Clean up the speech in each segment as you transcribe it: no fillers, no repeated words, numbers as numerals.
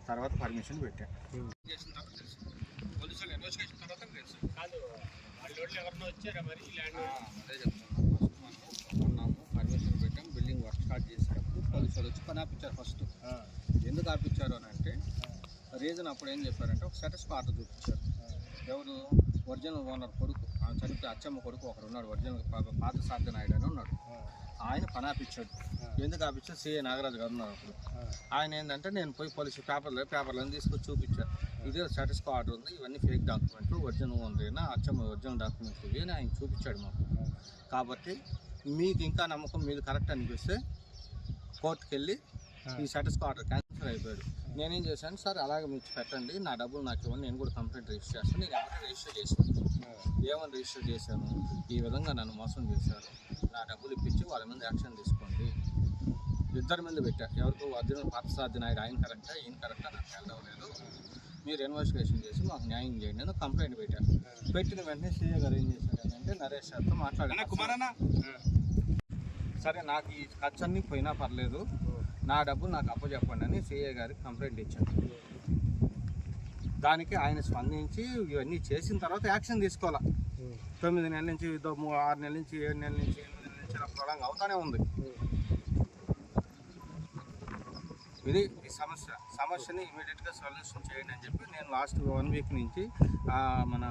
తర్వాత పర్మిషన్ పెట్టా. అదే చెప్తున్నాము. పర్మిషన్ పెట్టాం, బిల్డింగ్ వర్క్ స్టార్ట్ చేసేటప్పుడు పోలీసులు వచ్చి పని ఆపించారు. ఫస్ట్ ఎందుకు ఆపించారు అని అంటే రీజన్ అప్పుడు ఏం చెప్పారంటే ఒక స్టేటస్ ఆర్డర్ చూపించారు. ఎవరు ఒరిజినల్ ఓనర్ కొడుకు, చనిపోయి అచ్చమ్మ కొడుకు ఒకడు ఉన్నాడు, ఒరిజినల్ పాత సాధ్య నాయుడు అని ఉన్నాడు. ఆయన పని ఆపించాడు. ఎందుకు ఆపించాడు? సిఐ నాగరాజు గారు ఉన్నారు అప్పుడు. ఆయన ఏంటంటే నేను పోయి పోలీసు పేపర్లను తీసుకొచ్చి చూపించాను. ఇది స్టేటస్ ఆర్డర్ ఉంది, ఇవన్నీ ఫేక్ డాక్యుమెంట్లు, ఒరిజినల్ ఓనర్ అచ్చమ్మ ఒరిజినల్ డాక్యుమెంట్లు ఇవి అని ఆయన చూపించాడు మాకు. కాబట్టి మీకు ఇంకా నమ్మకం మీరు కరెక్ట్ అనిపిస్తే కోర్టుకు వెళ్ళి ఈ స్టేటస్ ఆర్డర్ క్యాన్సిల్ అయిపోయాడు. నేనేం చేశాను, సార్ అలాగే మీకు పెట్టండి, నా డబ్బులు నాకు ఇవ్వండి, నేను కూడా కంప్లైంట్ రిజిస్టర్ చేస్తాను. నేను ఎవరైనా రిజిస్టర్ చేశాను. ఏమని రిజిస్టర్ చేశాను? ఈ విధంగా నన్ను మోసం చేశారు, నా డబ్బులు ఇప్పించి వాళ్ళ మీద యాక్షన్ తీసుకోండి. ఇద్దరి మీద పెట్టా. ఎవరికి ఒరిజినల్ పార్థసారథి నాయుడు ఆయన కరెక్టా ఈయన కరెక్టా నాకు తెలవలేదు, మీరు ఇన్వెస్టిగేషన్ చేసి మాకు న్యాయం చేయండి అని కంప్లైంట్ పెట్టాను. పెట్టిన వెంటనే సీఏ గారు ఏం చేశారు అంటే నరేష్ సార్తో మాట్లాడారు. సరే నాకు ఈ ఖర్చు అన్నీ పోయినా పర్లేదు, నా డబ్బులు నాకు అప్పచెప్పండి అని సీఏ గారికి కంప్లైంట్ ఇచ్చాను. దానికి ఆయన స్పందించి ఇవన్నీ చేసిన తర్వాత యాక్షన్ తీసుకోవాలా. 9 నెలల నుంచి 6 నెలల నుంచి 7 నెలల నుంచి 8 నెలల నుంచి ఇలా ప్రొలాంగ్ అవుతానే ఉంది. ఇది ఈ సమస్యని ఇమీడియట్గా సొల్యూషన్ చేయండి అని చెప్పి నేను లాస్ట్ 1 వీక్ నుంచి మన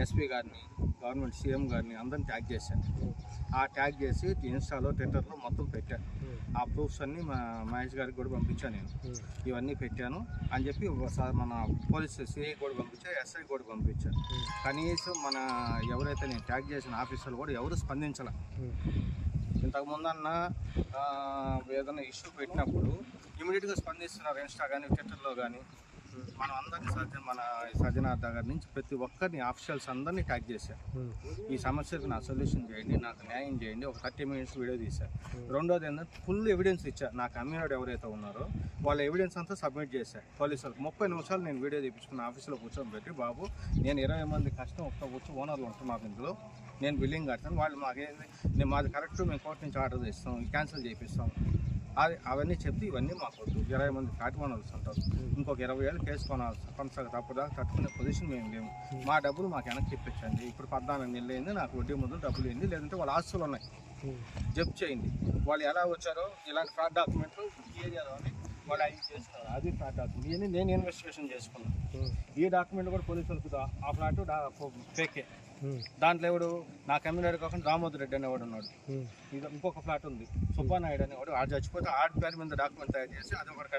ఎస్పీ గారిని, గవర్నమెంట్ సీఎం గారిని అందరిని ట్యాగ్ చేశాను. ఆ ట్యాగ్ చేసి ఇన్స్టాలో ట్విట్టర్లో మొత్తం పెట్టాను. ఆ ప్రూఫ్స్ అన్నీ మహేష్ గారికి కూడా పంపించాను. నేను ఇవన్నీ పెట్టాను అని చెప్పి మన పోలీస్ సిఐ కూడా పంపించాను, ఎస్ఐ కూడా పంపించాను. కనీసం మన ఎవరైతే నేను ట్యాగ్ చేసిన ఆఫీసర్లు కూడా ఎవరు స్పందించాల. ఇంతకుముందన్న ఏదైనా ఇష్యూ పెట్టినప్పుడు ఇమీడియట్గా స్పందిస్తున్నారు. ఇన్స్టా కానీ ట్విట్టర్లో కానీ మనం అందరినీ మన సజ్జనార్ దగ్గర నుంచి ప్రతి ఒక్కరిని ఆఫీషియల్స్ అందరినీ ట్యాగ్ చేశారు. ఈ సమస్యకు నా సొల్యూషన్ చేయండి, నాకు న్యాయం చేయండి. ఒక 30 minutes వీడియో తీశారు. రెండోది ఏంటంటే ఫుల్ ఎవిడెన్స్ ఇచ్చారు. నాకు అమ్మినాడు ఎవరైతే ఉన్నారో వాళ్ళ ఎవిడెన్స్ అంతా సబ్మిట్ చేశారు పోలీసులకు. 30 నిమిషాలు నేను వీడియో తీపించుకున్న ఆఫీస్లో కూర్చోబెట్టి, బాబు నేను 20 మంది కష్టం ఒక్క ఓనర్లు ఉంటున్నారు, ఇందులో నేను బిల్లింగ్ కడతాను, వాళ్ళు మాకేంది మాది కరెక్ట్, మేము కోర్టు నుంచి ఆర్డర్ చేస్తాం, క్యాన్సిల్ చేపిస్తాం అవన్నీ చెప్తే ఇవన్నీ మాకు 20 మంది కాటిమనల్స్ ఉంటారు. ఇంకొక 20 ఏళ్ళు కేసు కొనసాగ తప్పదా తట్టుకునే పొజిషన్ మేము లేము. మా డబ్బులు మాకు వెనక్కి ఇప్పించండి. ఇప్పుడు 14 నెలలు అయింది, నాకు వడ్డీ ముందు డబ్బులు అయింది, లేదంటే వాళ్ళ ఆస్తులు ఉన్నాయి, జప్తు చేయండి. వాళ్ళు ఎలా వచ్చారో ఇలాంటి ఫ్రాడ్ డాక్యుమెంట్లు ఈ ఏరియాలోనే వాళ్ళు అవి చేస్తున్నారు. అది ఫ్రాడ్ డాక్యుమెంట్. ఇవన్నీ నేను ఇన్వెస్టిగేషన్ చేసుకున్నాను. ఈ డాక్యుమెంట్ కూడా పోలీసులకు ఆ ఫ్లాట్ ఫేకే. దాంట్లో ఎవడు నాకు ఎమ్మెల్యేడు కాకుండా రామోదర్ రెడ్డి అనేవాడు ఉన్నాడు. ఇది ఇంకొక ఫ్లాట్ ఉంది, సుబ్బానాయుడు అనేవాడు. ఆ చచ్చిపోతే ఆడి పేరు మీద డాక్యుమెంట్ తయారు చేసి అది ఒకటి